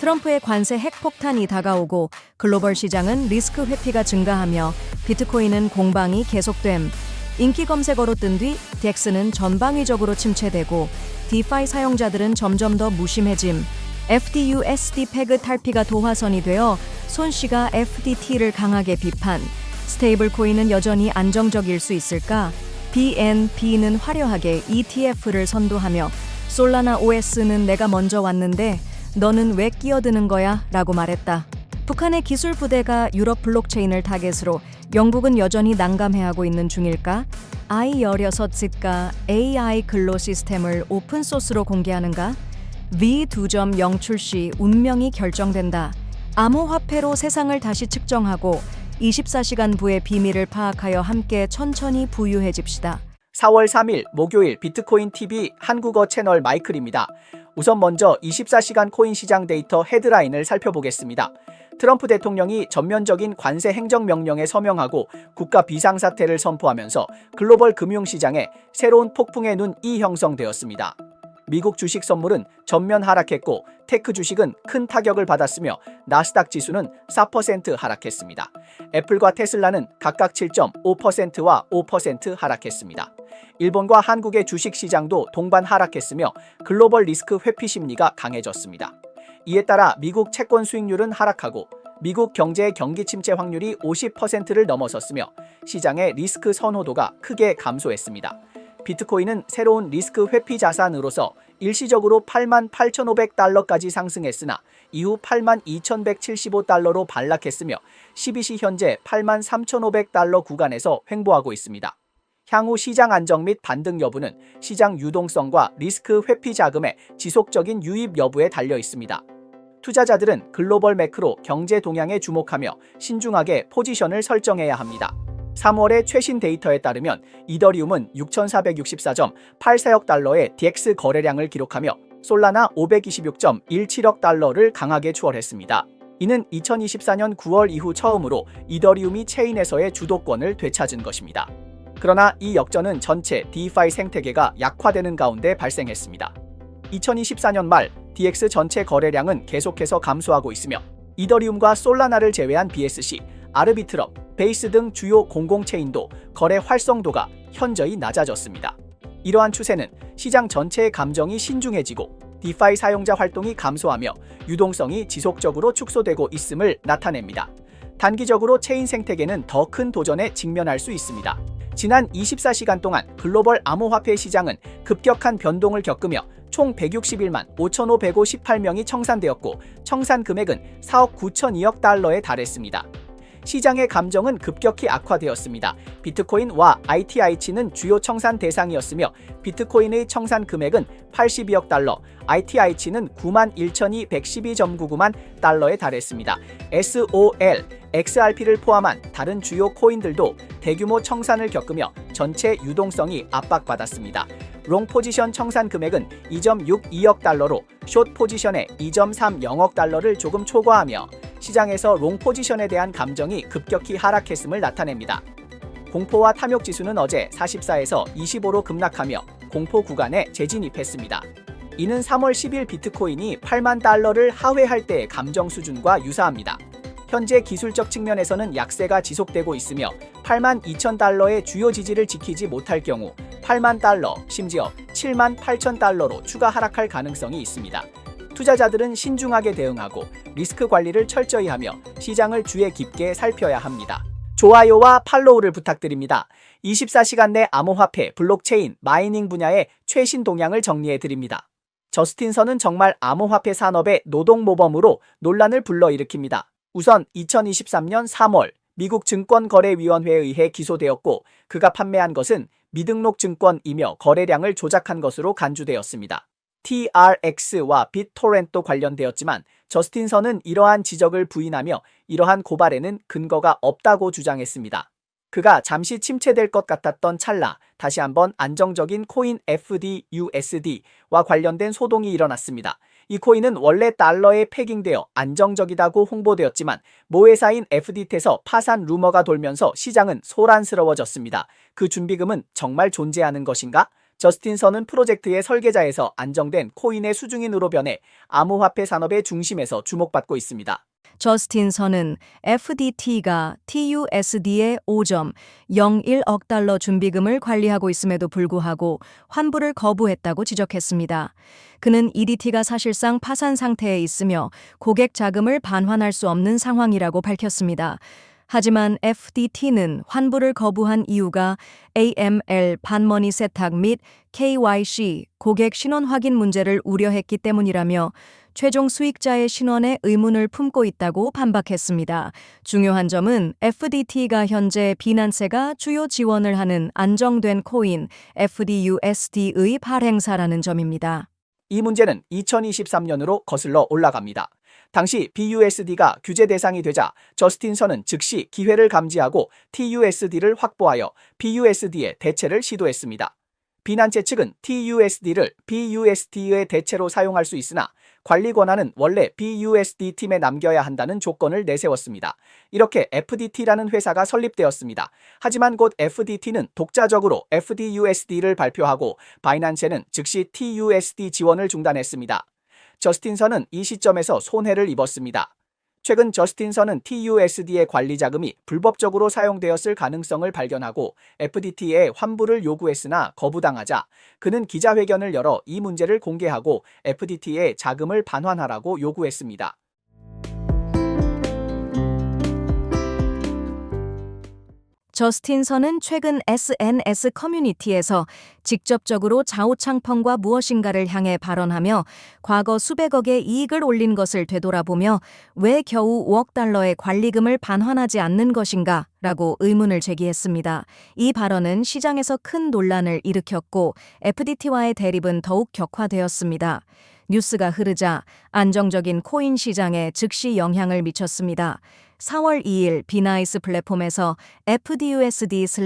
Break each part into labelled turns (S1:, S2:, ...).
S1: 트럼프의 관세 핵폭탄이 다가오고 글로벌 시장은 리스크 회피가 증가하며 비트코인은 공방이 계속됨. 인기 검색어로 뜬 뒤 DX는 전방위적으로 침체되고 디파이 사용자들은 점점 더 무심해짐. FDUSD 패그 탈피가 도화선이 되어 손 씨가 FDT를 강하게 비판. 스테이블 코인은 여전히 안정적일 수 있을까? BNB는 화려하게 ETF를 선도하며 솔라나 OS는 내가 먼저 왔는데 너는 왜 끼어드는 거야? 라고 말했다. 북한의 기술 부대가 유럽 블록체인을 타겟으로 영국은 여전히 난감해하고 있는 중일까? i16가 AI 근로 시스템을 오픈소스로 공개하는가? V2.0 출시 운명이 결정된다. 암호화폐로 세상을 다시 측정하고 24시간 부의 비밀을 파악하여 함께 천천히 부유해집시다.
S2: 4월 3일 목요일 비트코인 TV 한국어 채널 마이클입니다. 우선 먼저 24시간 코인 시장 데이터 헤드라인을 살펴보겠습니다. 트럼프 대통령이 전면적인 관세 행정명령에 서명하고 국가 비상사태를 선포하면서 글로벌 금융시장에 새로운 폭풍의 눈이 형성되었습니다. 미국 주식 선물은 전면 하락했고 테크 주식은 큰 타격을 받았으며 나스닥 지수는 4% 하락했습니다. 애플과 테슬라는 각각 7.5%와 5% 하락했습니다. 일본과 한국의 주식시장도 동반 하락했으며 글로벌 리스크 회피 심리가 강해졌습니다. 이에 따라 미국 채권 수익률은 하락하고 미국 경제의 경기 침체 확률이 50%를 넘어섰으며 시장의 리스크 선호도가 크게 감소했습니다. 비트코인은 새로운 리스크 회피 자산으로서 일시적으로 88,500달러까지 상승했으나 이후 82,175달러로 반락했으며 12시 현재 83,500달러 구간에서 횡보하고 있습니다. 향후 시장 안정 및 반등 여부는 시장 유동성과 리스크 회피 자금의 지속적인 유입 여부에 달려 있습니다. 투자자들은 글로벌 매크로 경제 동향에 주목하며 신중하게 포지션을 설정해야 합니다. 3월의 최신 데이터에 따르면 이더리움은 6,464.84억 달러의 DX 거래량을 기록하며 솔라나 526.17억 달러를 강하게 추월했습니다. 이는 2024년 9월 이후 처음으로 이더리움이 체인에서의 주도권을 되찾은 것입니다. 그러나 이 역전은 전체 디파이 생태계가 약화되는 가운데 발생했습니다. 2024년 말 DX 전체 거래량은 계속해서 감소하고 있으며 이더리움과 솔라나를 제외한 BSC, 아르비트럼, 베이스 등 주요 공공체인도 거래 활성도가 현저히 낮아졌습니다. 이러한 추세는 시장 전체의 감정이 신중해지고 디파이 사용자 활동이 감소하며 유동성이 지속적으로 축소되고 있음을 나타냅니다. 단기적으로 체인 생태계는 더 큰 도전에 직면할 수 있습니다. 지난 24시간 동안 글로벌 암호화폐 시장은 급격한 변동을 겪으며 총 161만 5,518명이 청산되었고 청산 금액은 4억 9,002억 달러에 달했습니다. 시장의 감정은 급격히 악화되었습니다. 비트코인과 ITI치는 주요 청산 대상이었으며 비트코인의 청산 금액은 82억 달러, ITI치는 91,212.99만 달러에 달했습니다. SOL, XRP를 포함한 다른 주요 코인들도 대규모 청산을 겪으며 전체 유동성이 압박받았습니다. 롱 포지션 청산 금액은 2.62억 달러로 숏 포지션의 2.30억 달러를 조금 초과하며 시장에서 롱 포지션에 대한 감정이 급격히 하락했음을 나타냅니다. 공포와 탐욕 지수는 어제 44에서 25로 급락하며 공포 구간에 재진입했습니다. 이는 3월 10일 비트코인이 8만 달러를 하회할 때의 감정 수준과 유사합니다. 현재 기술적 측면에서는 약세가 지속되고 있으며 8만 2천 달러의 주요 지지를 지키지 못할 경우 8만 달러, 심지어 7만 8천 달러로 추가 하락할 가능성이 있습니다. 투자자들은 신중하게 대응하고 리스크 관리를 철저히 하며 시장을 주의 깊게 살펴야 합니다. 좋아요와 팔로우를 부탁드립니다. 24시간 내 암호화폐, 블록체인, 마이닝 분야의 최신 동향을 정리해드립니다. 저스틴 선은 정말 암호화폐 산업의 노동모범으로 논란을 불러일으킵니다. 우선 2023년 3월 미국 증권거래위원회에 의해 기소되었고 그가 판매한 것은 미등록 증권이며 거래량을 조작한 것으로 간주되었습니다. TRX와 빗토렌트도 관련되었지만 저스틴 선은 이러한 지적을 부인하며 이러한 고발에는 근거가 없다고 주장했습니다. 그가 잠시 침체될 것 같았던 찰나 다시 한번 안정적인 코인 FDUSD와 관련된 소동이 일어났습니다. 이 코인은 원래 달러에 패깅되어 안정적이다고 홍보되었지만 모회사인 FDT에서 파산 루머가 돌면서 시장은 소란스러워졌습니다. 그 준비금은 정말 존재하는 것인가? 저스틴 선은 프로젝트의 설계자에서 안정된 코인의 수중인으로 변해 암호화폐 산업의 중심에서 주목받고 있습니다.
S1: 저스틴 선은 FDT가 TUSD의 5.01억 달러 준비금을 관리하고 있음에도 불구하고 환불을 거부했다고 지적했습니다. 그는 EDT가 사실상 파산 상태에 있으며 고객 자금을 반환할 수 없는 상황이라고 밝혔습니다. 하지만 FDT는 환불을 거부한 이유가 AML 반머니 세탁 및 KYC 고객 신원 확인 문제를 우려했기 때문이라며 최종 수익자의 신원에 의문을 품고 있다고 반박했습니다. 중요한 점은 FDT가 현재 비난세가 주요 지원을 하는 안정된 코인 FDUSD의 발행사라는 점입니다.
S2: 이 문제는 2023년으로 거슬러 올라갑니다. 당시 BUSD가 규제 대상이 되자 저스틴 선은 즉시 기회를 감지하고 TUSD를 확보하여 BUSD의 대체를 시도했습니다. 비난체 측은 TUSD를 BUSD의 대체로 사용할 수 있으나 관리 권한은 원래 BUSD 팀에 남겨야 한다는 조건을 내세웠습니다. 이렇게 FDT라는 회사가 설립되었습니다. 하지만 곧 FDT는 독자적으로 FDUSD를 발표하고 바이낸스는 즉시 TUSD 지원을 중단했습니다. 저스틴 선은 이 시점에서 손해를 입었습니다. 최근 저스틴 선은 TUSD의 관리 자금이 불법적으로 사용되었을 가능성을 발견하고 FDT에 환불을 요구했으나 거부당하자 그는 기자회견을 열어 이 문제를 공개하고 FDT에 자금을 반환하라고 요구했습니다.
S1: 저스틴 선은 최근 SNS 커뮤니티에서 직접적으로 좌우창펑과 무엇인가를 향해 발언하며 과거 수백억의 이익을 올린 것을 되돌아보며 왜 겨우 5억 달러의 관리금을 반환하지 않는 것인가? 라고 의문을 제기했습니다. 이 발언은 시장에서 큰 논란을 일으켰고 FDT와의 대립은 더욱 격화되었습니다. 뉴스가 흐르자 안정적인 코인 시장에 즉시 영향을 미쳤습니다. 4월 2일 비나이스 플랫폼에서 FDUSD/USDT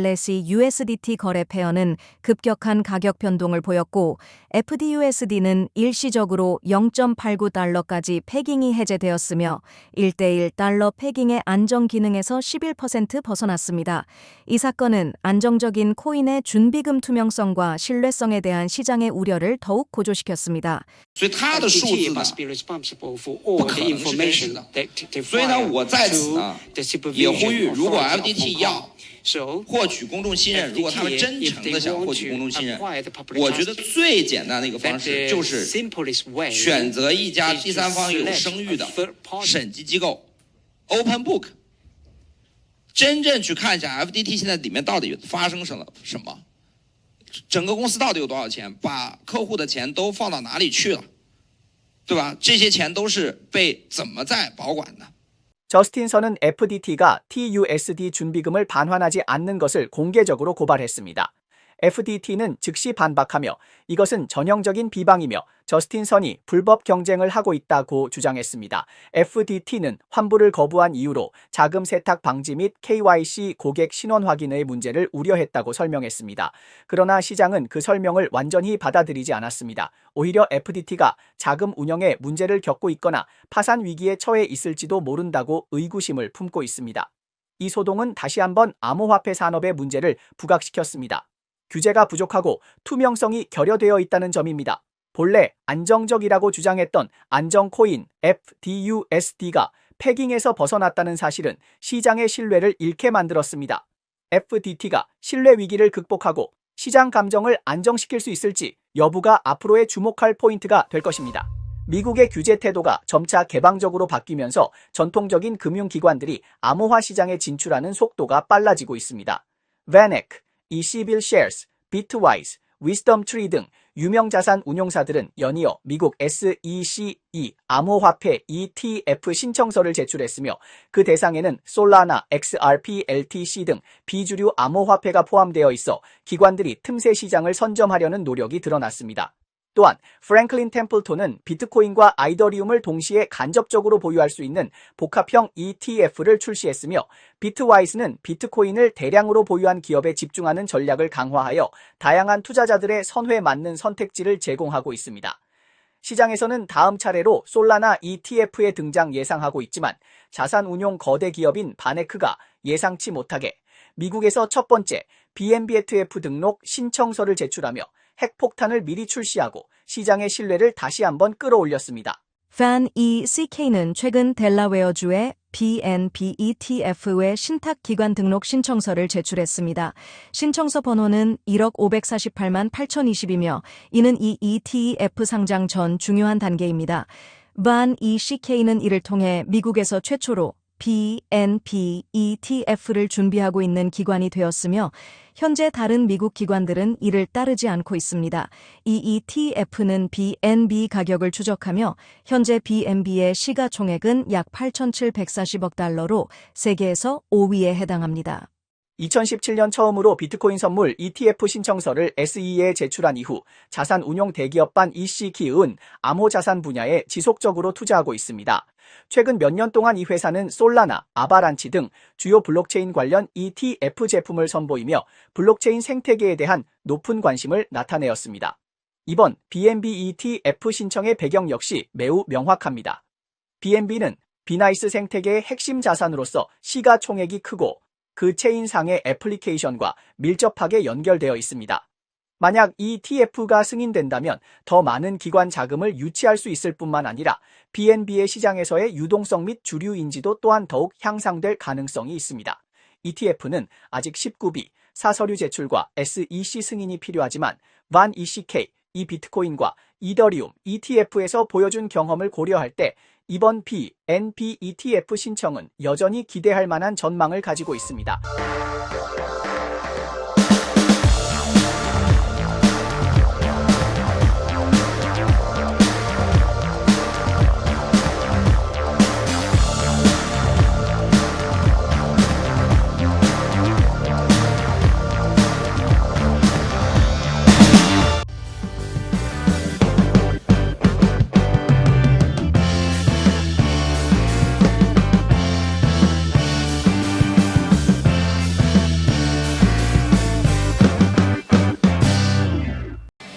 S1: 거래 페어는 급격한 가격 변동을 보였고 FDUSD는 일시적으로 0.89달러까지 패깅이 해제되었으며 1대1 달러 패깅의 안정 기능에서 11% 벗어났습니다. 이 사건은 안정적인 코인의 준비금 투명성과 신뢰성에 대한 시장의 우려를 더욱 고조시켰습니다.
S3: 所以他的数字呢，不可能是真实的。所以呢，我在此呢也呼吁，如果 FDT 要获取公众信任，如果他们真诚的想获取公众信任，我觉得最简单的一个方式就是选择一家第三方有声誉的审计机构 Open Book， 真正去看一下 FDT 现在里面到底发生了什么。整个公司到底有多少钱？把客户的钱都放到哪里去了？对吧？这些钱都是被怎么在保管的？
S2: 저스틴 선은 FDT가 TUSD 준비금을 반환하지 않는 것을 공개적으로 고발했습니다. FDT는 즉시 반박하며 이것은 전형적인 비방이며 저스틴 선이 불법 경쟁을 하고 있다고 주장했습니다. FDT는 환불을 거부한 이유로 자금 세탁 방지 및 KYC 고객 신원 확인의 문제를 우려했다고 설명했습니다. 그러나 시장은 그 설명을 완전히 받아들이지 않았습니다. 오히려 FDT가 자금 운영에 문제를 겪고 있거나 파산 위기에 처해 있을지도 모른다고 의구심을 품고 있습니다. 이 소동은 다시 한번 암호화폐 산업의 문제를 부각시켰습니다. 규제가 부족하고 투명성이 결여되어 있다는 점입니다. 본래 안정적이라고 주장했던 안정코인 FDUSD가 패깅에서 벗어났다는 사실은 시장의 신뢰를 잃게 만들었습니다. FDT가 신뢰 위기를 극복하고 시장 감정을 안정시킬 수 있을지 여부가 앞으로의 주목할 포인트가 될 것입니다. 미국의 규제 태도가 점차 개방적으로 바뀌면서 전통적인 금융기관들이 암호화 시장에 진출하는 속도가 빨라지고 있습니다. VanEck, E11 Shares, Bitwise, WisdomTree 등 유명 자산 운용사들은 연이어 미국 SEC 암호화폐 ETF 신청서를 제출했으며 그 대상에는 솔라나, XRP, LTC 등 비주류 암호화폐가 포함되어 있어 기관들이 틈새 시장을 선점하려는 노력이 드러났습니다. 또한 프랭클린 템플턴은 비트코인과 아이더리움을 동시에 간접적으로 보유할 수 있는 복합형 ETF를 출시했으며 비트와이스는 비트코인을 대량으로 보유한 기업에 집중하는 전략을 강화하여 다양한 투자자들의 선호에 맞는 선택지를 제공하고 있습니다. 시장에서는 다음 차례로 솔라나 ETF의 등장 예상하고 있지만 자산운용 거대 기업인 바네크가 예상치 못하게 미국에서 첫 번째 BNBETF 등록 신청서를 제출하며 핵폭탄을 미리 출시하고 시장의 신뢰를 다시 한번 끌어올렸습니다.
S1: Fan ECK는 최근 델라웨어주의 BNB ETF의 신탁 기관 등록 신청서를 제출했습니다. 신청서 번호는 1억 548만 8020이며 이는 이 ETF 상장 전 중요한 단계입니다. Fan ECK는 이를 통해 미국에서 최초로 BNB ETF를 준비하고 있는 기관이 되었으며 현재 다른 미국 기관들은 이를 따르지 않고 있습니다. 이 ETF는 BNB 가격을 추적하며 현재 BNB의 시가총액은 약 8,740억 달러로 세계에서 5위에 해당합니다.
S2: 2017년 처음으로 비트코인 선물 ETF 신청서를 SE에 제출한 이후 자산 운용 대기업 반 ECK은 암호 자산 분야에 지속적으로 투자하고 있습니다. 최근 몇 년 동안 이 회사는 솔라나, 아바란치 등 주요 블록체인 관련 ETF 제품을 선보이며 블록체인 생태계에 대한 높은 관심을 나타내었습니다. 이번 BNB ETF 신청의 배경 역시 매우 명확합니다. BNB는 비나이스 생태계의 핵심 자산으로서 시가총액이 크고 그 체인상의 애플리케이션과 밀접하게 연결되어 있습니다. 만약 ETF가 승인된다면 더 많은 기관 자금을 유치할 수 있을 뿐만 아니라 BNB의 시장에서의 유동성 및 주류 인지도 또한 더욱 향상될 가능성이 있습니다. ETF는 아직 19비, 사서류 제출과 SEC 승인이 필요하지만 Fan ECK, 이 비트코인과 이더리움 ETF에서 보여준 경험을 고려할 때 이번 BNB ETF 신청은 여전히 기대할 만한 전망을 가지고 있습니다.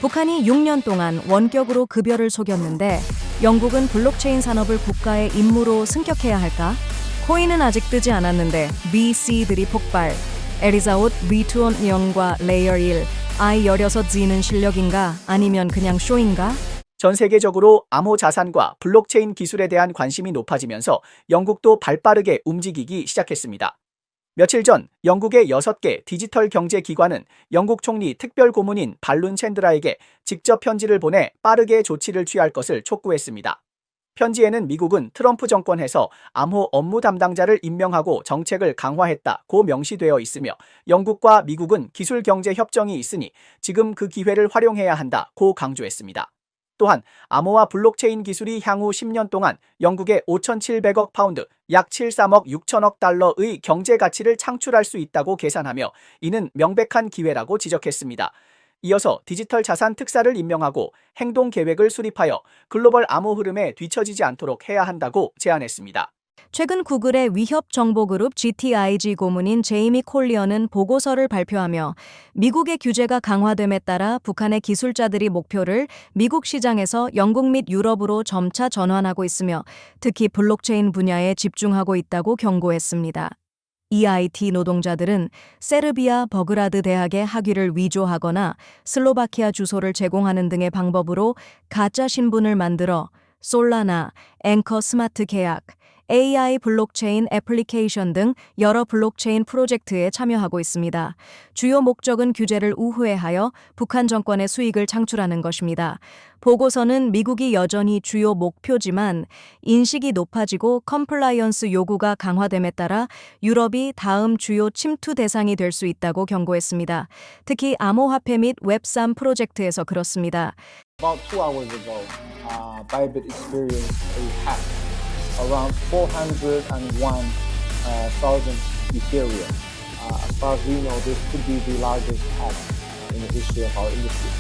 S1: 북한이 6년 동안 원격으로 급여를 속였는데 영국은 블록체인 산업을 국가의 임무로 승격해야 할까? 코인은 아직 뜨지 않았는데 VC들이 폭발. 에리자옷, 리투온ion과 레이어 1, i16Z는 실력인가? 아니면 그냥 쇼인가?
S2: 전 세계적으로 암호 자산과 블록체인 기술에 대한 관심이 높아지면서 영국도 발빠르게 움직이기 시작했습니다. 며칠 전 영국의 6개 디지털 경제 기관은 영국 총리 특별 고문인 발룬 챈드라에게 직접 편지를 보내 빠르게 조치를 취할 것을 촉구했습니다. 편지에는 미국은 트럼프 정권에서 암호 업무 담당자를 임명하고 정책을 강화했다고 명시되어 있으며 영국과 미국은 기술 경제 협정이 있으니 지금 그 기회를 활용해야 한다고 강조했습니다. 또한 암호화 블록체인 기술이 향후 10년 동안 영국의 5,700억 파운드, 약 73억 6천억 달러의 경제 가치를 창출할 수 있다고 계산하며 이는 명백한 기회라고 지적했습니다. 이어서 디지털 자산 특사를 임명하고 행동 계획을 수립하여 글로벌 암호 흐름에 뒤처지지 않도록 해야 한다고 제안했습니다.
S1: 최근 구글의 위협 정보 그룹 GTIG 고문인 제이미 콜리어는 보고서를 발표하며 미국의 규제가 강화됨에 따라 북한의 기술자들이 목표를 미국 시장에서 영국 및 유럽으로 점차 전환하고 있으며 특히 블록체인 분야에 집중하고 있다고 경고했습니다. EIT 노동자들은 세르비아 버그라드 대학의 학위를 위조하거나 슬로바키아 주소를 제공하는 등의 방법으로 가짜 신분을 만들어 솔라나, 앵커 스마트 계약, AI 블록체인 애플리케이션 등 여러 블록체인 프로젝트에 참여하고 있습니다. 주요 목적은 규제를 우회하여 북한 정권의 수익을 창출하는 것입니다. 보고서는 미국이 여전히 주요 목표지만 인식이 높아지고 컴플라이언스 요구가 강화됨에 따라 유럽이 다음 주요 침투 대상이 될 수 있다고 경고했습니다. 특히 암호화폐 및 웹3 프로젝트에서 그렇습니다.
S4: About 2 hours ago, Bybit experienced a hack around 401,000 Ethereum. As far as we know, this could be the largest hack in the history of our industry.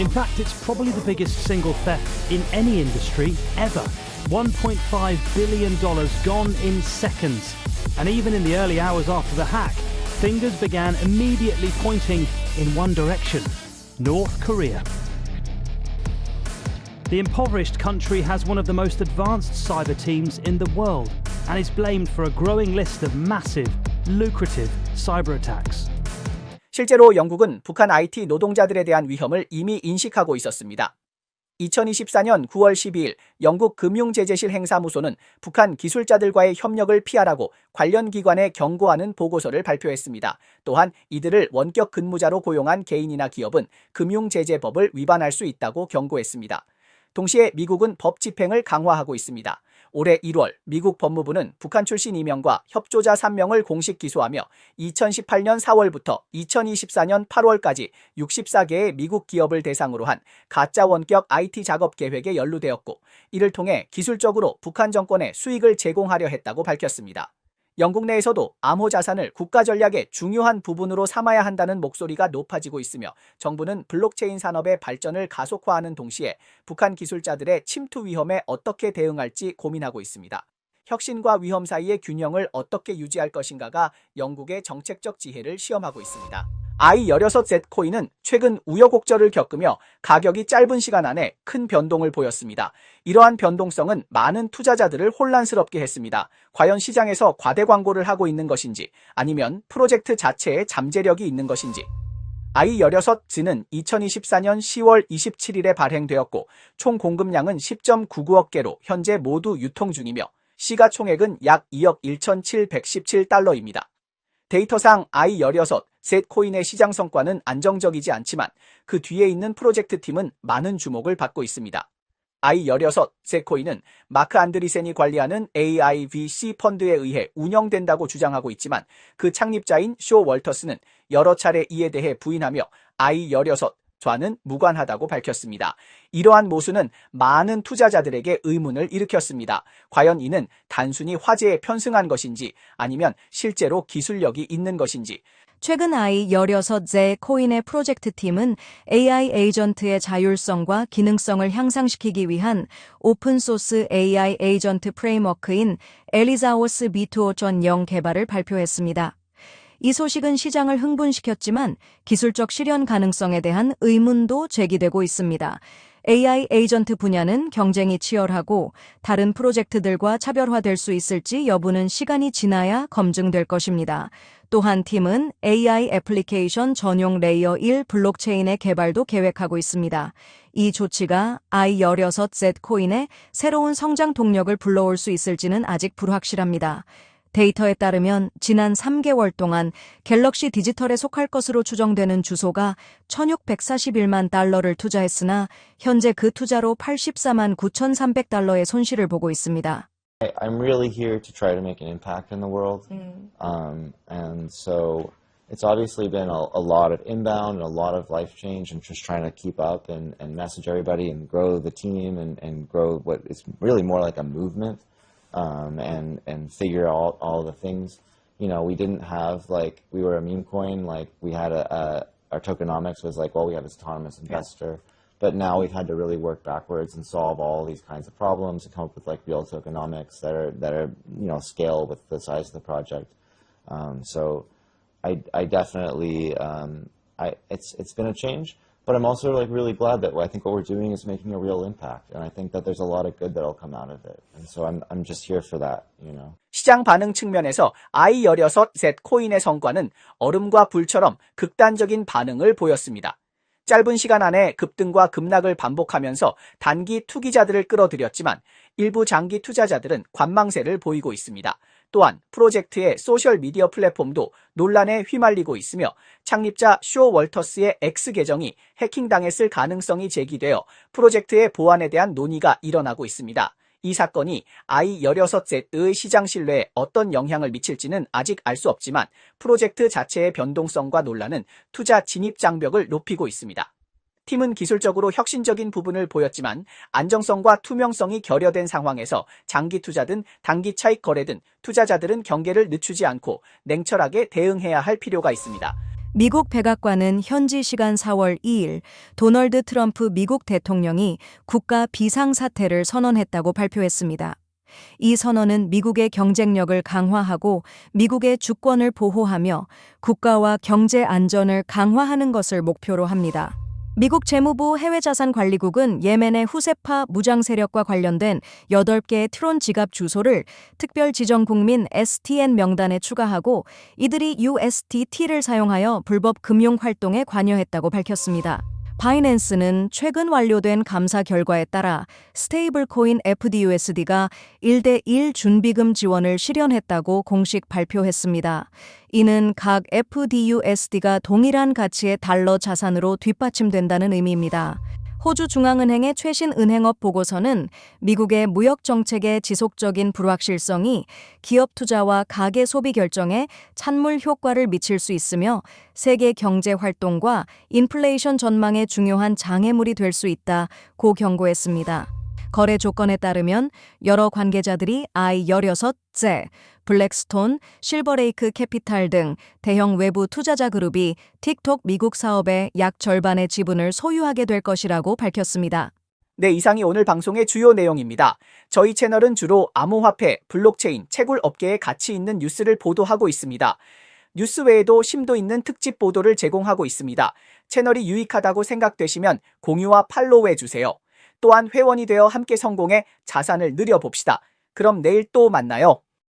S5: In fact, it's probably the biggest single theft in any industry ever. $1.5 billion gone in seconds. And even in the early hours after the hack, fingers began immediately pointing in one direction: North Korea. The impoverished country has one of the most advanced cyber teams in the world and is blamed for a growing list of massive, lucrative cyber attacks.
S2: 실제로 영국은 북한 IT 노동자들에 대한 위험을 이미 인식하고 있었습니다. 2024년 9월 12일 영국 금융제재실 행사무소는 북한 기술자들과의 협력을 피하라고 관련 기관에 경고하는 보고서를 발표했습니다. 또한 이들을 원격 근무자로 고용한 개인이나 기업은 금융제재법을 위반할 수 있다고 경고했습니다. 동시에 미국은 법 집행을 강화하고 있습니다. 올해 1월 미국 법무부는 북한 출신 임명과 협조자 3명을 공식 기소하며 2018년 4월부터 2024년 8월까지 64개의 미국 기업을 대상으로 한 가짜 원격 IT 작업 계획에 연루되었고, 이를 통해 기술적으로 북한 정권에 수익을 제공하려 했다고 밝혔습니다. 영국 내에서도 암호 자산을 국가 전략의 중요한 부분으로 삼아야 한다는 목소리가 높아지고 있으며, 정부는 블록체인 산업의 발전을 가속화하는 동시에 북한 기술자들의 침투 위험에 어떻게 대응할지 고민하고 있습니다. 혁신과 위험 사이의 균형을 어떻게 유지할 것인가가 영국의 정책적 지혜를 시험하고 있습니다. i16Z 코인은 최근 우여곡절을 겪으며 가격이 짧은 시간 안에 큰 변동을 보였습니다. 이러한 변동성은 많은 투자자들을 혼란스럽게 했습니다. 과연 시장에서 과대 광고를 하고 있는 것인지, 아니면 프로젝트 자체에 잠재력이 있는 것인지. i16Z는 2024년 10월 27일에 발행되었고 총 공급량은 10.99억 개로 현재 모두 유통 중이며 시가총액은 약 2억 1,717달러입니다. 데이터상 i16Z 코인의 시장 성과는 안정적이지 않지만 그 뒤에 있는 프로젝트 팀은 많은 주목을 받고 있습니다. i16Z 코인은 마크 안드리센이 관리하는 AIVC 펀드에 의해 운영된다고 주장하고 있지만, 그 창립자인 쇼 월터스는 여러 차례 이에 대해 부인하며 i16Z와는 무관하다고 밝혔습니다. 이러한 모순은 많은 투자자들에게 의문을 일으켰습니다. 과연 이는 단순히 화제에 편승한 것인지, 아니면 실제로 기술력이 있는 것인지.
S1: 최근 i16Z 코인의 프로젝트 팀은 AI 에이전트의 자율성과 기능성을 향상시키기 위한 오픈소스 AI 에이전트 프레임워크인 엘리자오스 B2.0 개발을 발표했습니다. 이 소식은 시장을 흥분시켰지만 기술적 실현 가능성에 대한 의문도 제기되고 있습니다. AI 에이전트 분야는 경쟁이 치열하고 다른 프로젝트들과 차별화될 수 있을지 여부는 시간이 지나야 검증될 것입니다. 또한 팀은 AI 애플리케이션 전용 레이어 1 블록체인의 개발도 계획하고 있습니다. 이 조치가 i16Z 코인의 새로운 성장 동력을 불러올 수 있을지는 아직 불확실합니다. 데이터에 따르면 지난 3개월 동안 갤럭시 디지털에 속할 것으로 추정되는 주소가 1,641만 달러를 투자했으나 현재 그 투자로 84만 9,300달러의 손실을 보고 있습니다.
S6: I'm really here to try to make an impact in the world. And so it's obviously been a lot of inbound and a lot of life change and just trying to keep up and message everybody and grow the team and grow what is really more like a movement. And figure out all the things. You know, we didn't have, like, we were a meme coin, like, we had our tokenomics was like, well, we have this autonomous investor. But now we've had to really work backwards and solve all these kinds of problems and come up with, like, real tokenomics that are you know, scale with the size of the project. So I definitely, it's been a change. But I'm also, like, really glad that I think what we're doing is making a real impact, and I think that there's a lot of good that'll come out of it. And so I'm just here for that, you know.
S2: 시장 반응 측면에서 i16Z 코인의 성과는 얼음과 불처럼 극단적인 반응을 보였습니다. 짧은 시간 안에 급등과 급락을 반복하면서 단기 투기자들을 끌어들였지만 일부 장기 투자자들은 관망세를 보이고 있습니다. 또한 프로젝트의 소셜미디어 플랫폼도 논란에 휘말리고 있으며 창립자 쇼 월터스의 X 계정이 해킹당했을 가능성이 제기되어 프로젝트의 보안에 대한 논의가 일어나고 있습니다. 이 사건이 i16Z의 시장 신뢰에 어떤 영향을 미칠지는 아직 알 수 없지만 프로젝트 자체의 변동성과 논란은 투자 진입 장벽을 높이고 있습니다. 팀은 기술적으로 혁신적인 부분을 보였지만 안정성과 투명성이 결여된 상황에서 장기 투자든 단기 차익 거래든 투자자들은 경계를 늦추지 않고 냉철하게 대응해야 할 필요가 있습니다.
S1: 미국 백악관은 현지 시간 4월 2일 도널드 트럼프 미국 대통령이 국가 비상사태를 선언했다고 발표했습니다. 이 선언은 미국의 경쟁력을 강화하고 미국의 주권을 보호하며 국가와 경제 안전을 강화하는 것을 목표로 합니다. 미국 재무부 해외자산관리국은 예멘의 후세파 무장 세력과 관련된 8개의 트론 지갑 주소를 특별 지정 국민 STN 명단에 추가하고 이들이 USDT를 사용하여 불법 금융 활동에 관여했다고 밝혔습니다. 바이낸스는 최근 완료된 감사 결과에 따라 스테이블 코인 FDUSD가 1:1 준비금 지원을 실현했다고 공식 발표했습니다. 이는 각 FDUSD가 동일한 가치의 달러 자산으로 뒷받침된다는 의미입니다. 호주 중앙은행의 최신 은행업 보고서는 미국의 무역 정책의 지속적인 불확실성이 기업 투자와 가계 소비 결정에 찬물 효과를 미칠 수 있으며 세계 경제 활동과 인플레이션 전망에 중요한 장애물이 될 수 있다고 경고했습니다. 거래 조건에 따르면 여러 관계자들이 I16제, 블랙스톤, 실버레이크 캐피탈 등 대형 외부 투자자 그룹이 틱톡 미국 사업의 약 절반의 지분을 소유하게 될 것이라고 밝혔습니다.
S2: 네, 이상이 오늘 방송의 주요 내용입니다. 저희 채널은 주로 암호화폐, 블록체인, 채굴 업계에 가치 있는 뉴스를 보도하고 있습니다. 뉴스 외에도 심도 있는 특집 보도를 제공하고 있습니다. 채널이 유익하다고 생각되시면 공유와 팔로우해주세요. 또한 회원이 되어 함께 성공해 자산을 늘려봅시다. 그럼 내일 또 만나요.